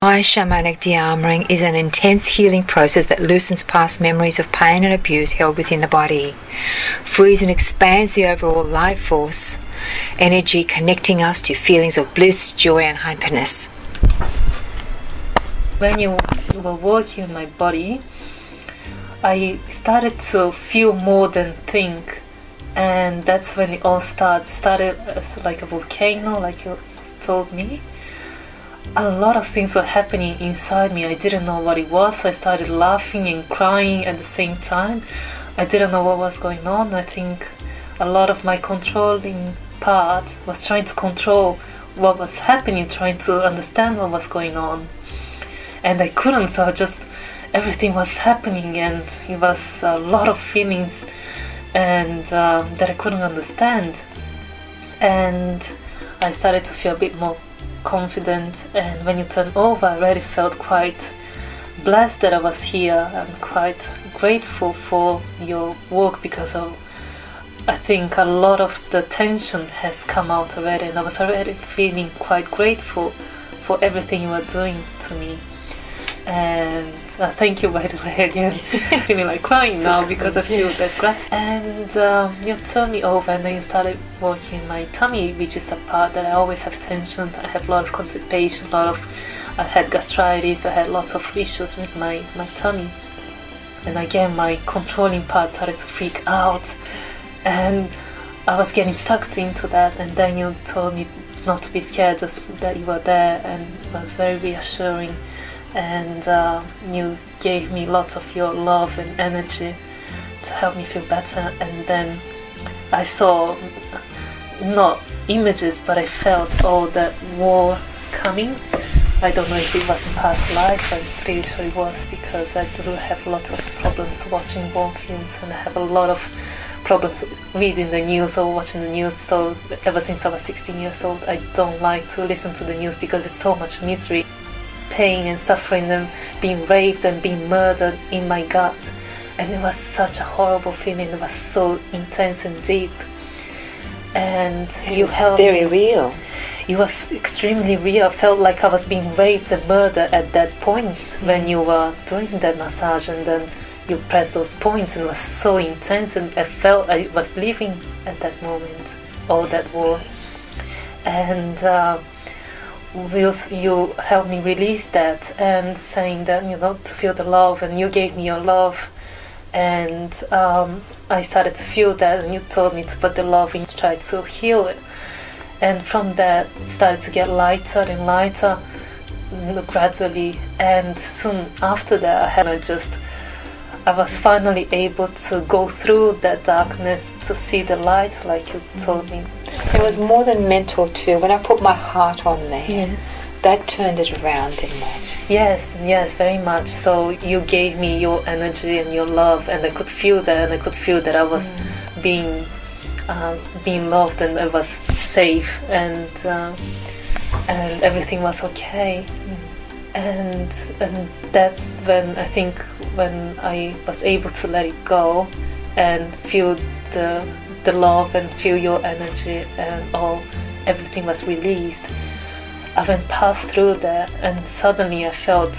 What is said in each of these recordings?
My Shamanic De Armouring is an intense healing process that loosens past memories of pain and abuse held within the body, frees and expands the overall life force, energy connecting us to feelings of bliss, joy and happiness. When you were working on my body, I started to feel more than think, and that's when it all starts. It started as like a volcano, like you told me. A lot of things were happening inside me. I didn't know what it was. I started laughing and crying at the same time. I didn't know what was going on. I think a lot of my controlling part was trying to control what was happening, trying to understand what was going on. And I couldn't, so everything was happening, and it was a lot of feelings and that I couldn't understand. And I started to feel a bit more confident, and when you turn over, I really felt quite blessed that I was here and quite grateful for your work, because I think a lot of the tension has come out already, and I was already feeling quite grateful for everything you were doing to me. And thank you, by the way, again. Feeling like crying now because I feel that gratitude. And you turned me over, and then you started working my tummy, which is a part that I always have tension. I have a lot of constipation, I had gastritis, I had lots of issues with my tummy. And again, my controlling part started to freak out, and I was getting sucked into that. And then you told me not to be scared, just that you were there, and it was very reassuring. And you gave me lots of your love and energy to help me feel better. And then I saw, not images, but I felt all that war coming. I don't know if it was in past life. I'm pretty sure it was, because I do have lots of problems watching war films, and I have a lot of problems reading the news or watching the news. So ever since I was 16 years old, I don't like to listen to the news, because it's so much misery, pain and suffering, and being raped and being murdered in my gut. And it was such a horrible feeling. It was so intense and deep. And you helped very me. Real. It was extremely real. I felt like I was being raped and murdered at that point when you were doing that massage, and then you pressed those points, and it was so intense, and I felt I was living at that moment, all that war. And you helped me release that, and saying that, to feel the love, and you gave me your love, and I started to feel that, and you told me to put the love in, to try to heal it. And from that, it started to get lighter and lighter, gradually. And soon after that, I was finally able to go through that darkness to see the light, like you told me. It was more than mental too. When I put my heart on there, yes, that turned it around, didn't it? Yes, very much. So you gave me your energy and your love, and I could feel that, and I could feel that I was being loved, and I was safe, and everything was okay. And that's when I think, when I was able to let it go and feel the love and feel your energy, and everything was released. I went past through that, and suddenly I felt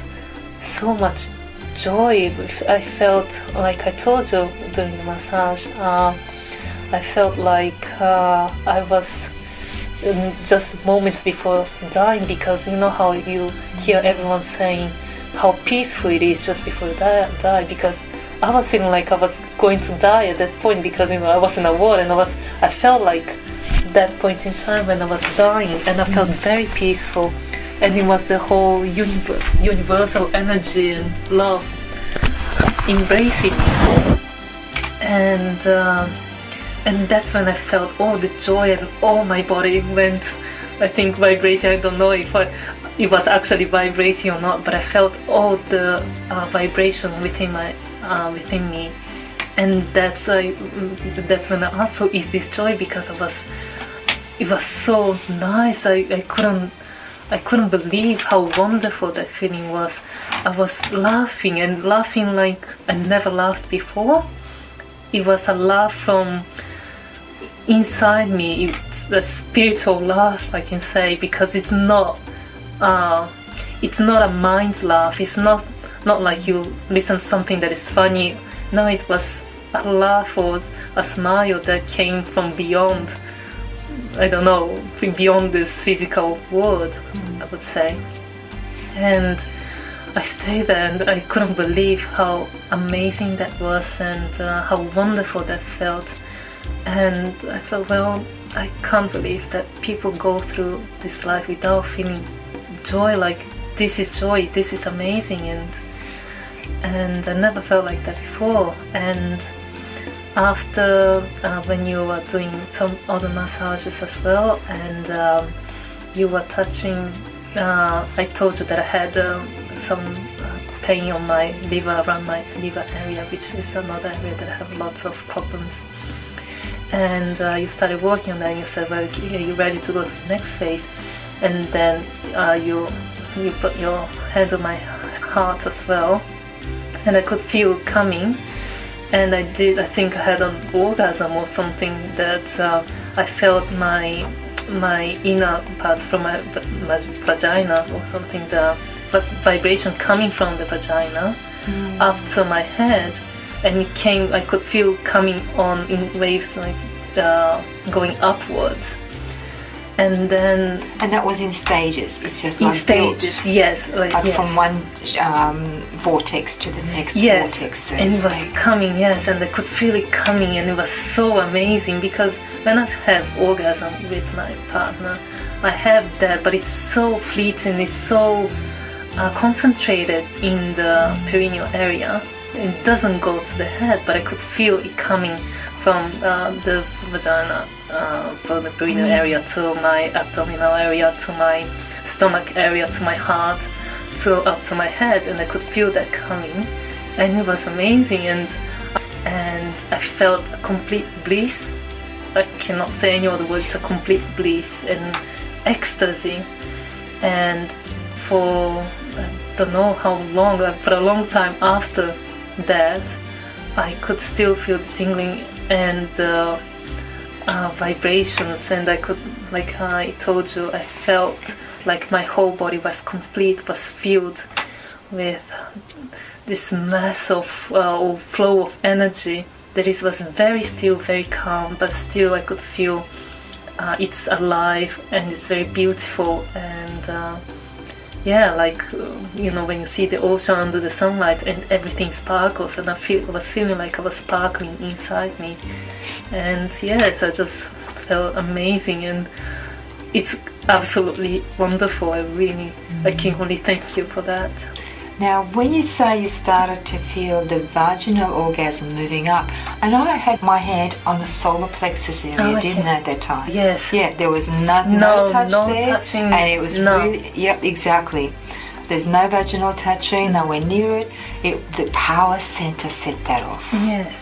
so much joy. I felt like I told you during the massage, I felt like I was just moments before dying, because you know how you hear everyone saying how peaceful it is just before you die, because I was feeling like I was going to die at that point, because I was in a war, and I felt like that point in time when I was dying, and I felt very peaceful, and it was the whole universal energy and love embracing me. And that's when I felt all the joy, and all my body went, I think, vibrating. I don't know if it was actually vibrating or not, but I felt all the vibration within me, and that's when I also is this joy, because it was so nice. I couldn't believe how wonderful that feeling was. I was laughing like I never laughed before. It was a laugh from inside me. It's a spiritual laugh, I can say, because it's not it's not a mind laugh. It's not like you listen to something that is funny. No, it was a laugh or a smile that came from beyond, I don't know, beyond this physical world, I would say. And I stayed there and I couldn't believe how amazing that was, and how wonderful that felt. And I thought, well, I can't believe that people go through this life without feeling joy, like this is joy, this is amazing. And I never felt like that before. And after, when you were doing some other massages as well, and you were touching, I told you that I had some pain on my liver, around my liver area, which is another area that I have lots of problems. And you started working on that, and you said, well, you're ready to go to the next phase. And then you put your hand on my heart as well, and I could feel it coming. And I think I had an orgasm or something, that I felt my inner part from my vagina or something, the vibration coming from the vagina up to my head, and it came, I could feel coming on in waves, like going upwards. And then... And that was in stages, it's just in like stages, built. Yes. Like yes. From one vortex to the next vortex. So and it was coming, yes, and I could feel it coming, and it was so amazing, because when I have orgasm with my partner, I have that, but it's so fleeting, it's so concentrated in the perineal area. It doesn't go to the head, but I could feel it coming from the vagina, from the perineal area to my abdominal area, to my stomach area, to my heart, to up to my head, and I could feel that coming, and it was amazing. And I felt a complete bliss. I cannot say any other words. A complete bliss and ecstasy. And for I don't know how long, for a long time after that, I could still feel the tingling and the vibrations, and I could, like I told you, I felt like my whole body was complete, was filled with this mass of flow of energy that was very still, very calm, but still I could feel it's alive and it's very beautiful. And yeah, like you know, when you see the ocean under the sunlight and everything sparkles, and I was feeling like I was sparkling inside me. And yes, I just felt amazing, and it's absolutely wonderful. I can only thank you for that. Now, when you say you started to feel the vaginal orgasm moving up, I know I had my hand on the solar plexus area, didn't I, at that time? Yes. Yeah, there was no touch there, touching, and it was really, yep, exactly. There's no vaginal touching, nowhere near it. The power center set that off. Yes.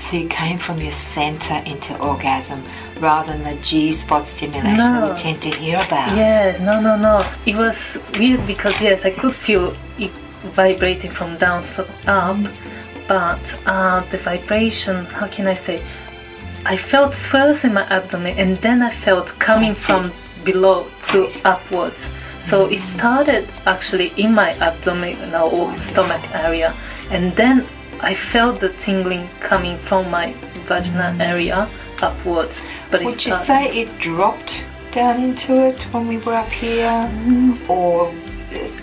So you came from your center into orgasm, rather than the G-spot stimulation that we tend to hear about. Yes, no. It was weird because, yes, I could feel it vibrating from down to up, but the vibration, how can I say, I felt first in my abdomen, and then I felt coming from below to upwards. So it started actually in my abdomen or stomach area, and then I felt the tingling coming from my vaginal area upwards. But would you say it dropped down into it when we were up here, or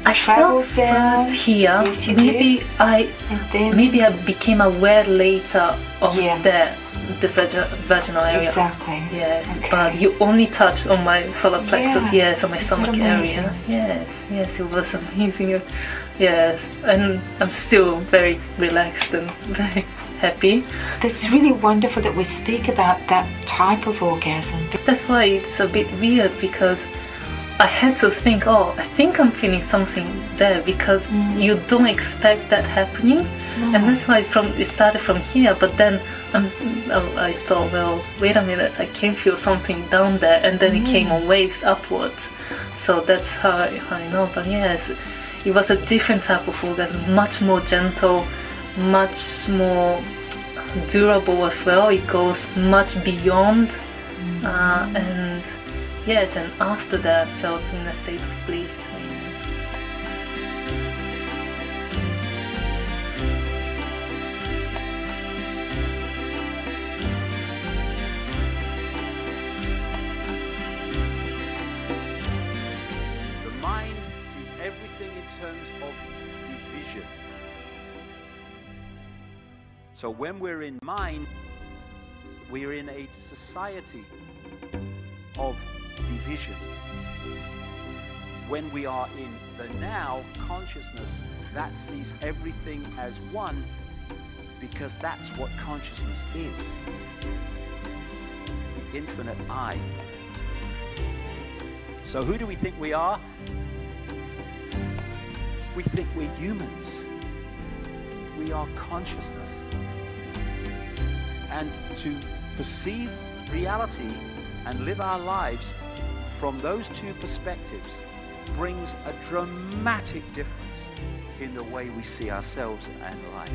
I felt down first here? Yes, you maybe did. Maybe I became aware later of the vaginal area. Exactly. Yes, okay. But you only touched on my solar plexus. Yes, on my stomach area. Yes, it was amazing. Yes, and I'm still very relaxed and very happy. That's really wonderful that we speak about that type of orgasm. That's why it's a bit weird, because I had to think, I think I'm feeling something there, because you don't expect that happening. And that's why it started from here, but then I thought, well, wait a minute, I can feel something down there, and then it came on waves upwards. So that's how I know. But yes, it was a different type of orgasm, much more gentle, much more durable as well. It goes much beyond, and yes, and after that I felt in a state of bliss. everything in terms of division. So when we're in mind, we're in a society of division. When we are in the now consciousness, that sees everything as one, because that's what consciousness is. The infinite I. So who do we think we are? We think we're humans. We are consciousness. And to perceive reality and live our lives from those two perspectives brings a dramatic difference in the way we see ourselves and life.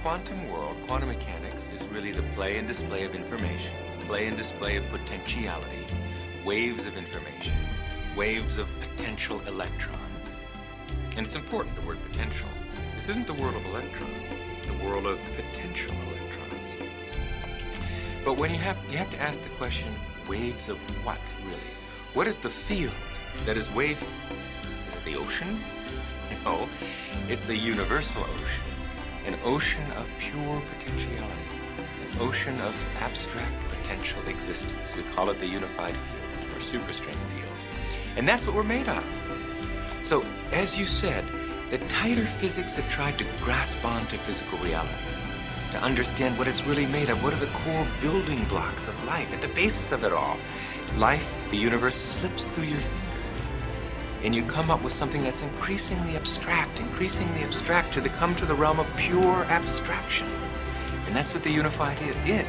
Quantum world, quantum mechanics, is really the play and display of information, play and display of potentiality, waves of information, waves of potential electron. And it's important, the word potential. This isn't the world of electrons, it's the world of potential electrons. But when you have to ask the question, waves of what, really? What is the field that is waving? Is it the ocean? No, it's a universal ocean. An ocean of pure potentiality. An ocean of abstract potential existence. We call it the unified field, or superstring field. And that's what we're made of. So, as you said, the tighter physics have tried to grasp onto physical reality, to understand what it's really made of. What are the core building blocks of life? At the basis of it all, life, the universe, slips through your fingers. And you come up with something that's increasingly abstract to come to the realm of pure abstraction. And that's what the unified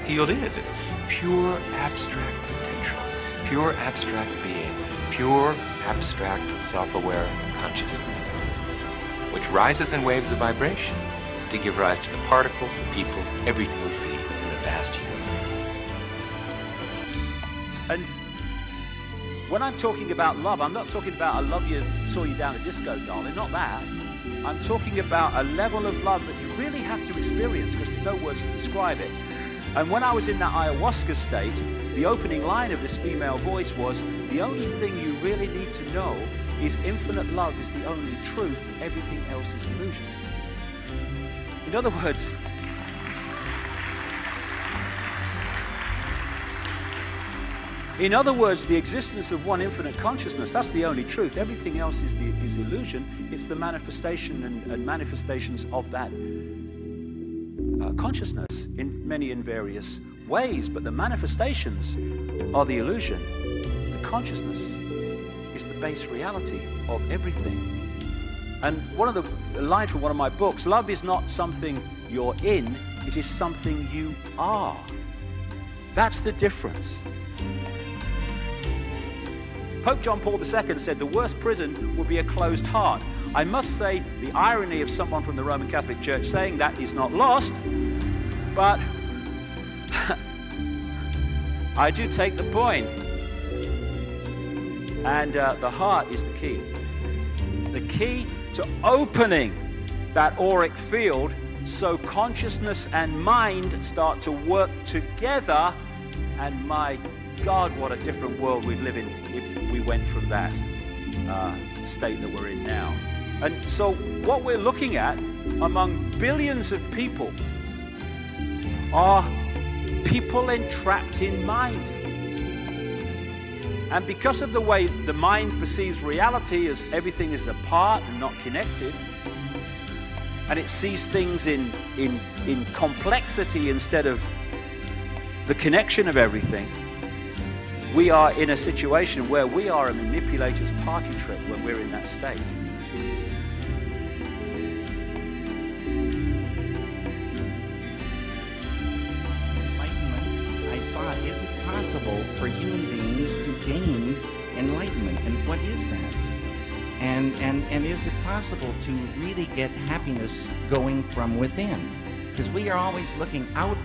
field is. It's pure abstract potential, pure abstract being, pure abstract self-aware consciousness, which rises in waves of vibration to give rise to the particles, the people, everything we see in the vast universe. And when I'm talking about love, I'm not talking about I love you, saw you down the disco, darling, not that. I'm talking about a level of love that you really have to experience, because there's no words to describe it. And when I was in that ayahuasca state, the opening line of this female voice was, the only thing you really need to know is infinite love is the only truth, everything else is illusion. In other words, the existence of one infinite consciousness, that's the only truth. Everything else is illusion. It's the manifestation and manifestations of that consciousness in many and various ways. But the manifestations are the illusion. The consciousness is the base reality of everything. And one of the lines from one of my books, love is not something you're in, it is something you are. That's the difference. Pope John Paul II said the worst prison would be a closed heart. I must say the irony of someone from the Roman Catholic Church saying that is not lost, but I do take the point. And the heart is the key. The key to opening that auric field so consciousness and mind start to work together. And my God, what a different world we'd live in if we went from that state that we're in now. And so what we're looking at among billions of people are people entrapped in mind. And because of the way the mind perceives reality as everything is apart and not connected, and it sees things in complexity instead of the connection of everything, we are in a situation where we are a manipulator's party trick when we're in that state. Enlightenment, I thought, is it possible for human beings to gain enlightenment? And what is that? And is it possible to really get happiness going from within? Because we are always looking out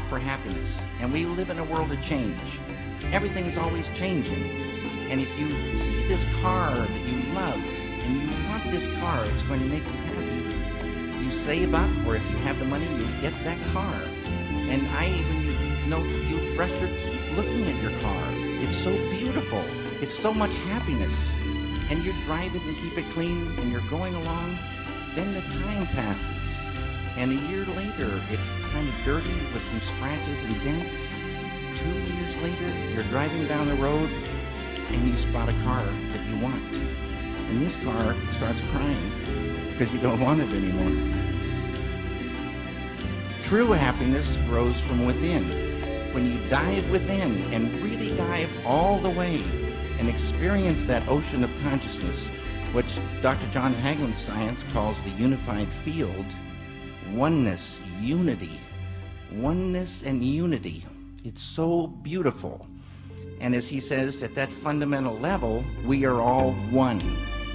for happiness. And we live in a world of change. Everything is always changing. And if you see this car that you love, and you want this car, it's going to make you happy, you save up, or if you have the money, you get that car. And you brush your teeth looking at your car. It's so beautiful. It's so much happiness. And you're driving to keep it clean, and you're going along. Then the time passes. And a year later, it's kind of dirty with some scratches and dents. 2 years later, you're driving down the road, and you spot a car that you want. And this car starts crying because you don't want it anymore. True happiness grows from within. When you dive within and really dive all the way and experience that ocean of consciousness, which Dr. John Hagelin's science calls the unified field, oneness, unity, oneness and unity. It's so beautiful. And as he says, at that fundamental level, we are all one.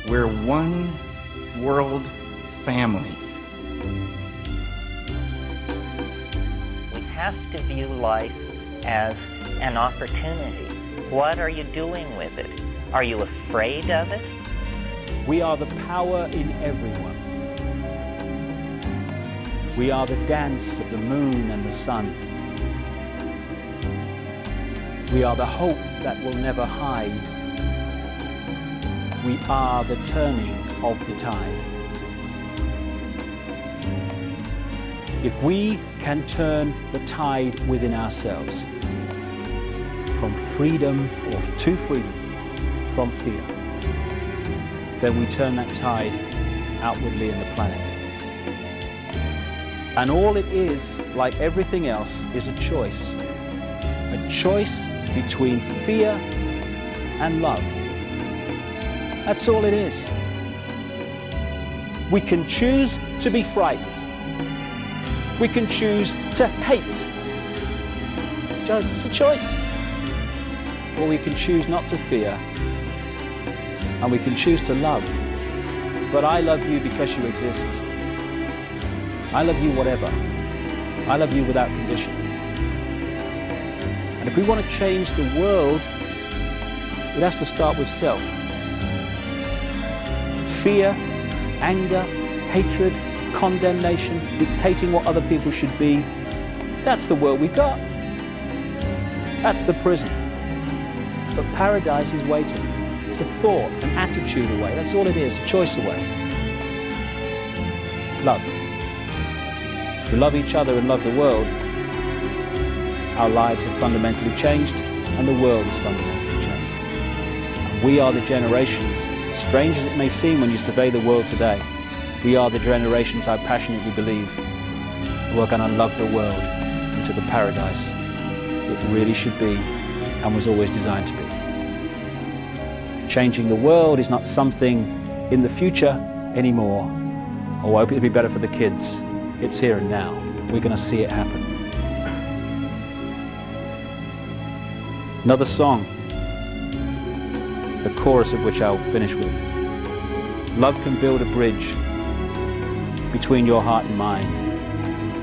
We're one world family. We have to view life as an opportunity. What are you doing with it? Are you afraid of it? We are the power in everyone. We are the dance of the moon and the sun. We are the hope that will never hide. We are the turning of the tide. If we can turn the tide within ourselves, from freedom or to freedom, from fear, then we turn that tide outwardly in the planet. And all it is, like everything else, is a choice. A choice between fear and love. That's all it is. We can choose to be frightened. We can choose to hate. It's a choice. Or we can choose not to fear. And we can choose to love. But I love you because you exist. I love you whatever. I love you without condition. And if we want to change the world, it has to start with self. Fear, anger, hatred, condemnation, dictating what other people should be, that's the world we've got. That's the prison. But paradise is waiting. It's a thought, an attitude away. That's all it is, a choice away. Love. If we love each other and love the world, our lives are fundamentally changed and the world is fundamentally changed. And we are the generations, strange as it may seem when you survey the world today, we are the generations, I passionately believe, who are going to love the world into the paradise it really should be and was always designed to be. Changing the world is not something in the future anymore. Oh, I hope it'll be better for the kids. It's here and now. We're going to see it happen. Another song, the chorus of which I'll finish with. Love can build a bridge between your heart and mine.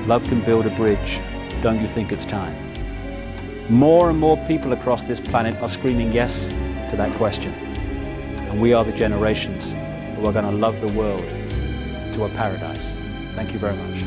Love can build a bridge. Don't you think it's time? More and more people across this planet are screaming yes to that question. And we are the generations who are going to love the world to a paradise. Thank you very much.